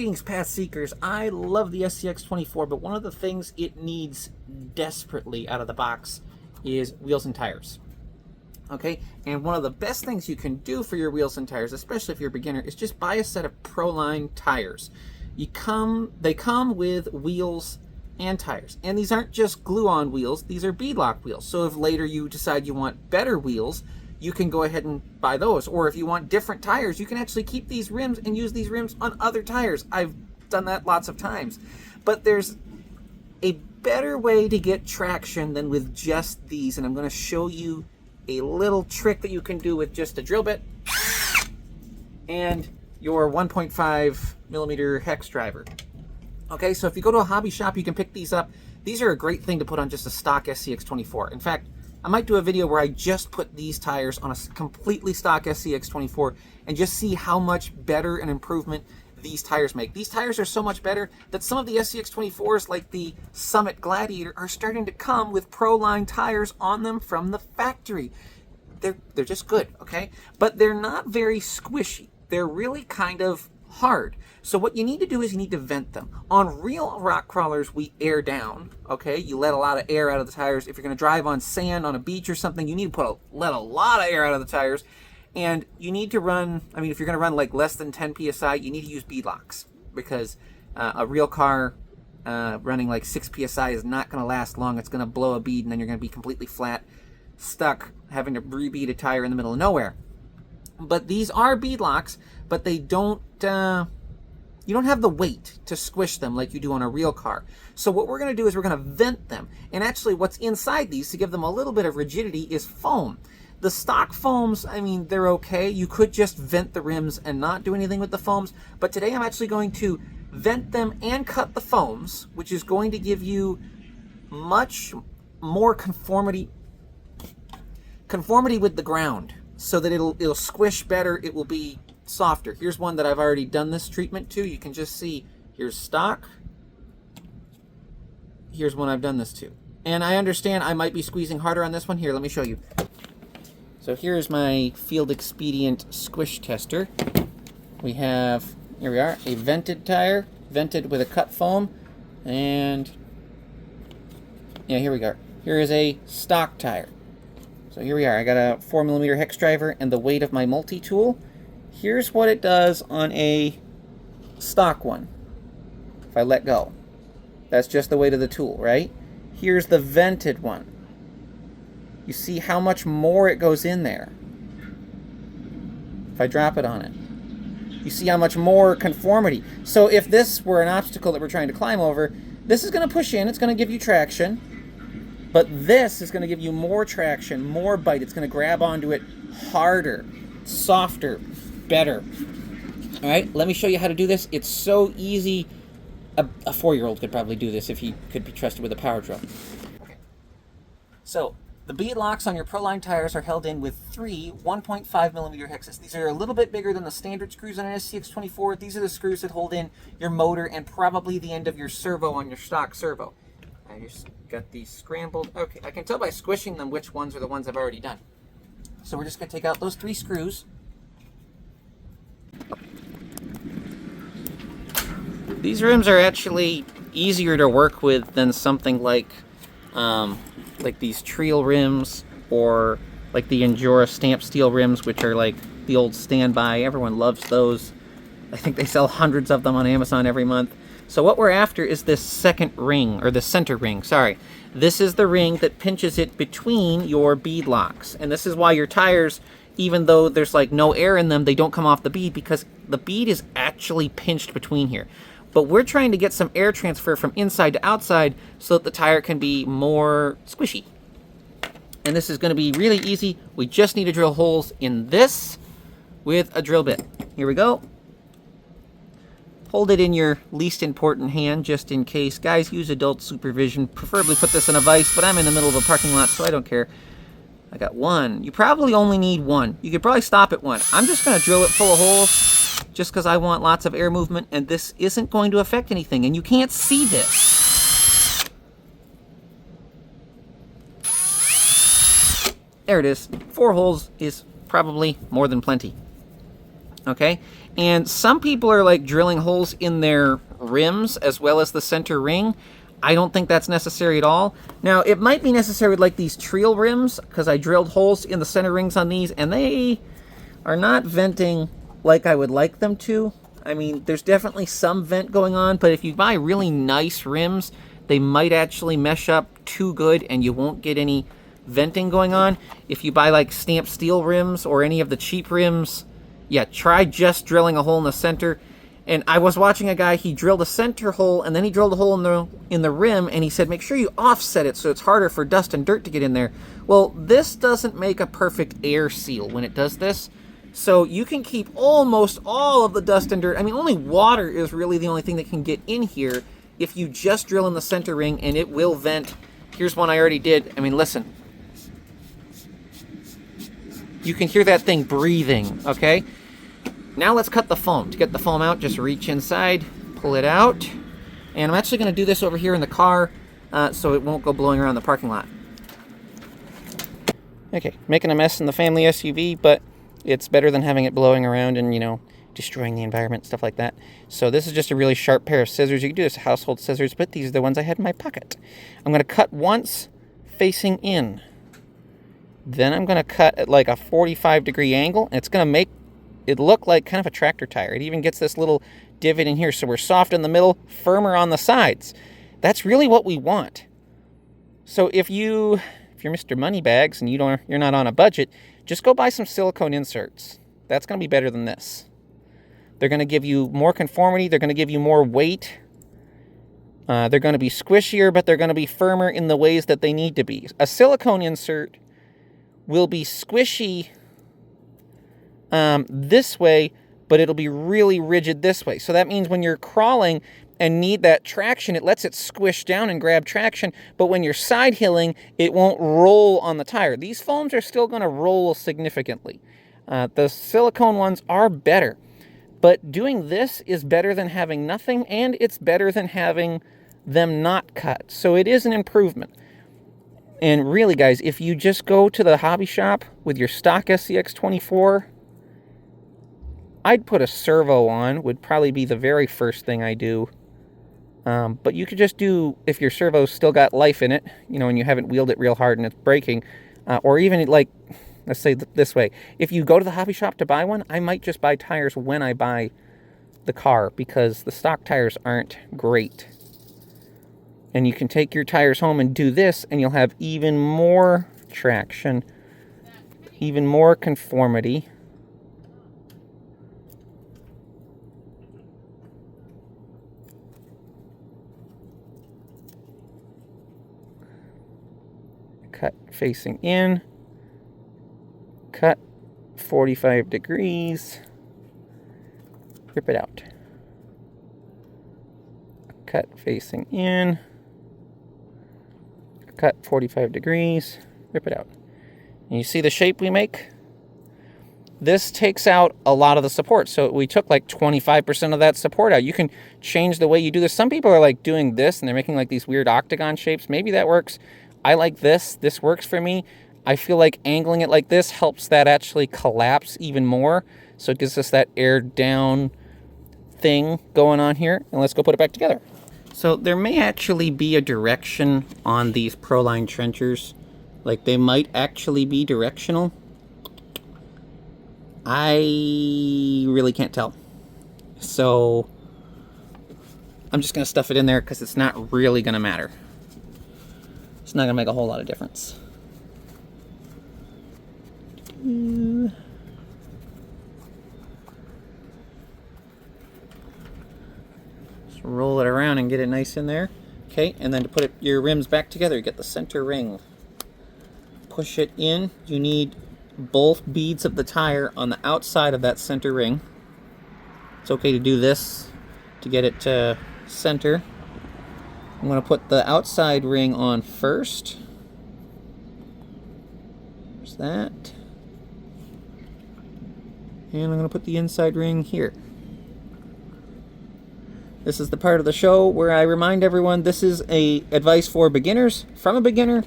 Greetings, path seekers. I love the SCX24, but one of the things it needs desperately out of the box is wheels and tires. Okay, and one of the best things you can do for your wheels and tires, especially if you're a beginner, is just buy a set of Proline tires. They come with wheels and tires, and these aren't just glue-on wheels, these are beadlock wheels. So if later you decide you want better wheels, you can go ahead and buy those. Or if you want different tires, you can actually keep these rims and use these rims on other tires. I've done that lots of times. But there's a better way to get traction than with just these, and I'm going to show you a little trick that you can do with just a drill bit and your 1.5 millimeter hex driver. Okay, so if you go to a hobby shop, you can pick these up. These are a great thing to put on just a stock SCX24. In fact, I might do a video where I just put these tires on a completely stock SCX24 and just see how much better an improvement these tires make. These tires are so much better that some of the SCX24s, like the Summit Gladiator, are starting to come with Proline tires on them from the factory. They're just good, okay? But they're not very squishy. They're really kind of hard. So what you need to do is you need to vent them. On real rock crawlers, we air down, okay? You let a lot of air out of the tires. If you're going to drive on sand on a beach or something, you need to let a lot of air out of the tires. And you need to run, I mean, if you're going to run like less than 10 PSI, you need to use beadlocks, because a real car running like 6 PSI is not going to last long. It's going to blow a bead, and then you're going to be completely flat, stuck, having to rebead a tire in the middle of nowhere. But these are beadlocks, but they don't, you don't have the weight to squish them like you do on a real car. So what we're going to do is we're going to vent them. And actually what's inside these to give them a little bit of rigidity is foam. The stock foams, I mean, they're okay. You could just vent the rims and not do anything with the foams. But today I'm actually going to vent them and cut the foams, which is going to give you much more conformity with the ground, so that it'll squish better, it will be softer. Here's one that I've already done this treatment to. You can just see, here's stock. Here's one I've done this to. And I understand I might be squeezing harder on this one. Here, let me show you. So here's my Field Expedient squish tester. We have, here we are, a vented tire, vented with a cut foam, and yeah, here we go. Here is a stock tire. So here we are. I got a 4 millimeter hex driver and the weight of my multi-tool. Here's what it does on a stock one. If I let go, that's just the weight of the tool, right? Here's the vented one. You see how much more it goes in there. If I drop it on it, you see how much more conformity. So if this were an obstacle that we're trying to climb over, this is going to push in, it's going to give you traction. But this is going to give you more traction, more bite. It's going to grab onto it harder, softer, better. All right, let me show you how to do this. It's so easy. A 4-year-old could probably do this if he could be trusted with a power drill. Okay. So the beadlocks on your Proline tires are held in with 3 1.5 millimeter hexes. These are a little bit bigger than the standard screws on an SCX24. These are the screws that hold in your motor and probably the end of your servo on your stock servo. I just got these scrambled. Okay, I can tell by squishing them which ones are the ones I've already done. So we're just going to take out those 3 screws. These rims are actually easier to work with than something like these Treal rims, or like the Endura stamp steel rims, which are like the old standby. Everyone loves those. I think they sell hundreds of them on Amazon every month. So what we're after is this second ring, or the center ring, sorry. This is the ring that pinches it between your beadlocks. And this is why your tires, even though there's like no air in them, they don't come off the bead, because the bead is actually pinched between here. But we're trying to get some air transfer from inside to outside so that the tire can be more squishy. And this is going to be really easy. We just need to drill holes in this with a drill bit. Here we go. Hold it in your least important hand just in case. Guys, use adult supervision. Preferably put this in a vise, but I'm in the middle of a parking lot, so I don't care. I got 1. You probably only need 1. You could probably stop at 1. I'm just going to drill it full of holes just because I want lots of air movement, and this isn't going to affect anything, and you can't see this. There it is. 4 holes is probably more than plenty. Okay? And some people are like drilling holes in their rims as well as the center ring. I don't think that's necessary at all. Now, it might be necessary with like these Treal rims, because I drilled holes in the center rings on these, and they are not venting like I would like them to. I mean, there's definitely some vent going on, but if you buy really nice rims, they might actually mesh up too good and you won't get any venting going on. If you buy like stamped steel rims or any of the cheap rims, yeah, try just drilling a hole in the center. And I was watching a guy, he drilled a center hole and then he drilled a hole in the rim, and he said, make sure you offset it so it's harder for dust and dirt to get in there. Well, this doesn't make a perfect air seal when it does this. So you can keep almost all of the dust and dirt. I mean, only water is really the only thing that can get in here if you just drill in the center ring, and it will vent. Here's one I already did. I mean, listen. You can hear that thing breathing, okay? Now let's cut the foam. To get the foam out, just reach inside, pull it out. And I'm actually going to do this over here in the car so it won't go blowing around the parking lot. Okay, making a mess in the family SUV, but it's better than having it blowing around and, you know, destroying the environment, stuff like that. So this is just a really sharp pair of scissors. You can do this household scissors, but these are the ones I had in my pocket. I'm going to cut once facing in. Then I'm going to cut at like a 45-degree angle, and it's going to make it look like kind of a tractor tire. It even gets this little divot in here, so we're soft in the middle, firmer on the sides. That's really what we want. So if you're Mr. Moneybags and you're not on a budget, just go buy some silicone inserts. That's going to be better than this. They're going to give you more conformity. They're going to give you more weight. They're going to be squishier, but they're going to be firmer in the ways that they need to be. A silicone insert will be squishy this way, but it'll be really rigid this way. So that means when you're crawling and need that traction, it lets it squish down and grab traction, but when you're side hilling, it won't roll on the tire. These foams are still going to roll significantly. The silicone ones are better, but doing this is better than having nothing, and it's better than having them not cut. So it is an improvement. And really, guys, if you just go to the hobby shop with your stock SCX24, I'd put a servo on, would probably be the very first thing I do. But you could just do, if your servo's still got life in it, you know, and you haven't wheeled it real hard and it's breaking, or even like, let's say this way, if you go to the hobby shop to buy one, I might just buy tires when I buy the car, because the stock tires aren't great. And you can take your tires home and do this, and you'll have even more traction, even more conformity. Cut facing in, cut 45 degrees, rip it out. Cut facing in, cut 45 degrees, rip it out. And you see the shape we make? This takes out a lot of the support. So we took like 25% of that support out. You can change the way you do this. Some people are like doing this and they're making like these weird octagon shapes. Maybe that works. I like this. This works for me. I feel like angling it like this helps that actually collapse even more. So it gives us that air down thing going on here. And let's go put it back together. So there may actually be a direction on these Proline trenchers. Like they might actually be directional. I really can't tell. So I'm just going to stuff it in there because it's not really going to matter. It's not going to make a whole lot of difference. Just roll it around and get it nice in there. Okay, and then to put your rims back together, get the center ring. Push it in. You need both beads of the tire on the outside of that center ring. It's okay to do this to get it to center. I'm going to put the outside ring on first. There's that. And I'm going to put the inside ring here. This is the part of the show where I remind everyone this is advice for beginners, from a beginner.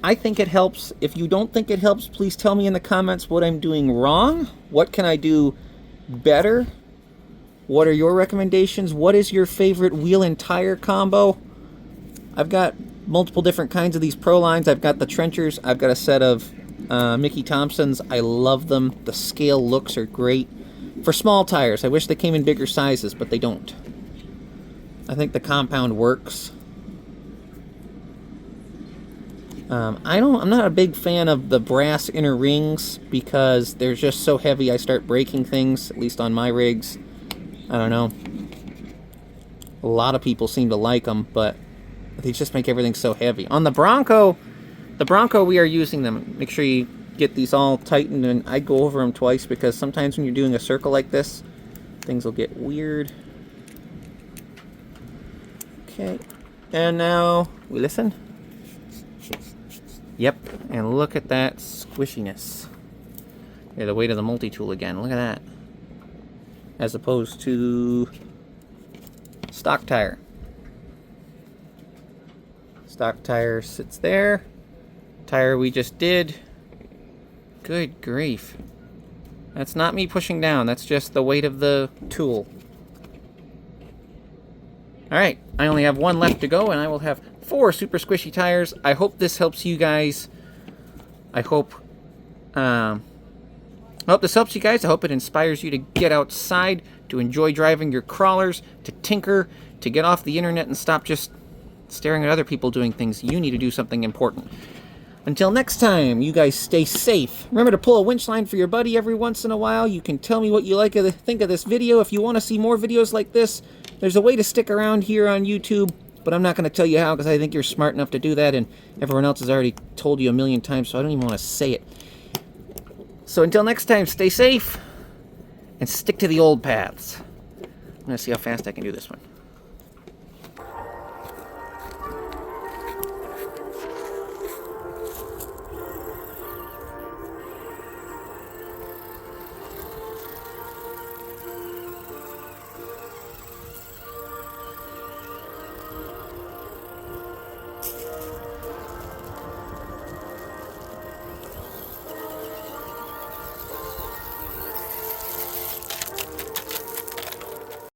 I think it helps. If you don't think it helps, please tell me in the comments what I'm doing wrong. What can I do better? What are your recommendations? What is your favorite wheel and tire combo? I've got multiple different kinds of these Pro lines. I've got the Trenchers. I've got a set of Mickey Thompsons. I love them. The scale looks are great. For small tires, I wish they came in bigger sizes, but they don't. I think the compound works. I'm not a big fan of the brass inner rings because they're just so heavy I start breaking things, at least on my rigs. I don't know. A lot of people seem to like them, but they just make everything so heavy. On the Bronco we are using them. Make sure you get these all tightened, and I go over them twice because sometimes when you're doing a circle like this, things will get weird. Okay, and now we listen. Yep, and look at that squishiness. Yeah, the weight of the multi-tool again. Look at that. As opposed to stock tire. Stock tire sits there. Tire we just did. Good grief. That's not me pushing down. That's just the weight of the tool. Alright, I only have one left to go, and I will have 4 super squishy tires. I hope this helps you guys. I hope this helps you guys. I hope it inspires you to get outside, to enjoy driving your crawlers, to tinker, to get off the internet and stop just staring at other people doing things. You need to do something important. Until next time, you guys stay safe. Remember to pull a winch line for your buddy every once in a while. You can tell me what you think of this video. If you want to see more videos like this, there's a way to stick around here on YouTube, but I'm not going to tell you how because I think you're smart enough to do that, and everyone else has already told you a million times, so I don't even want to say it. So until next time, stay safe and stick to the old paths. I'm going to see how fast I can do this one.